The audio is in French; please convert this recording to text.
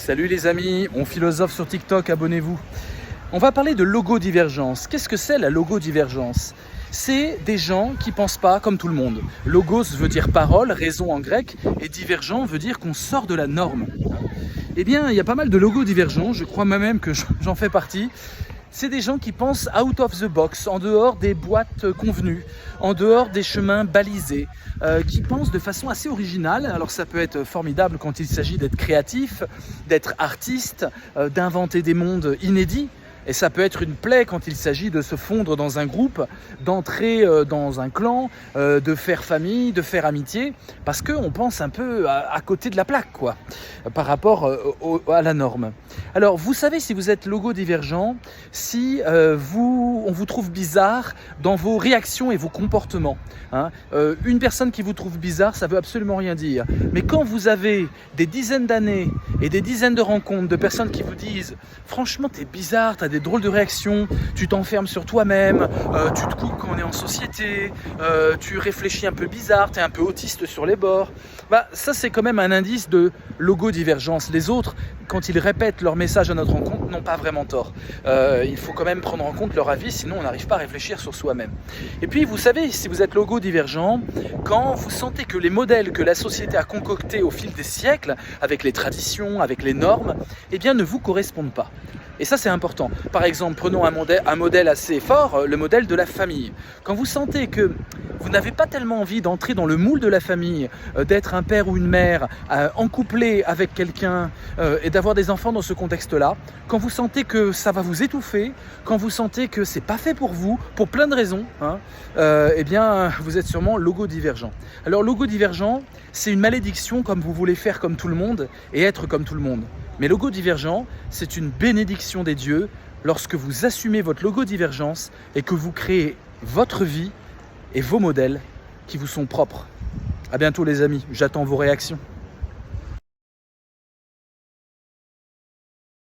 Salut les amis, on philosophe sur TikTok, abonnez-vous. On va parler de logodivergence. Qu'est-ce que c'est la logodivergence? C'est des gens qui ne pensent pas comme tout le monde. Logos veut dire parole, raison en grec, et divergent veut dire qu'on sort de la norme. Eh bien, il y a pas mal de logodivergents, je crois moi-même que j'en fais partie. C'est des gens qui pensent out of the box, en dehors des boîtes convenues, en dehors des chemins balisés, qui pensent de façon assez originale. Alors ça peut être formidable quand il s'agit d'être créatif, d'être artiste, d'inventer des mondes inédits. Et ça peut être une plaie quand il s'agit de se fondre dans un groupe, d'entrer dans un clan, de faire famille, de faire amitié, parce qu'on pense un peu à côté de la plaque, quoi, par rapport à la norme. Alors, vous savez si vous êtes logodivergent, si on vous trouve bizarre dans vos réactions et vos comportements. Une personne qui vous trouve bizarre, ça veut absolument rien dire. Mais quand vous avez des dizaines d'années et des dizaines de rencontres de personnes qui vous disent « Franchement, t'es bizarre, t'as des drôles de réactions, tu t'enfermes sur toi-même, tu te coupes quand on est en société, tu réfléchis un peu bizarre, tu es un peu autiste sur les bords », ça c'est quand même un indice de logodivergence. Les autres, quand ils répètent leur message à notre rencontre, n'ont pas vraiment tort. Il faut quand même prendre en compte leur avis, sinon on n'arrive pas à réfléchir sur soi-même. Et puis vous savez, si vous êtes logodivergent, quand vous sentez que les modèles que la société a concoctés au fil des siècles, avec les traditions, avec les normes, eh bien ne vous correspondent pas. Et ça, c'est important. Par exemple, prenons un modèle assez fort, le modèle de la famille. Quand vous sentez que vous n'avez pas tellement envie d'entrer dans le moule de la famille, d'être un père ou une mère, en couplé avec quelqu'un et d'avoir des enfants dans ce contexte-là, quand vous sentez que ça va vous étouffer, quand vous sentez que c'est pas fait pour vous, pour plein de raisons, eh bien, vous êtes sûrement logodivergent. Alors, logodivergent, c'est une malédiction comme vous voulez faire comme tout le monde et être comme tout le monde. Mais logodivergent, c'est une bénédiction des dieux lorsque vous assumez votre logodivergence et que vous créez votre vie et vos modèles qui vous sont propres. À bientôt les amis, j'attends vos réactions.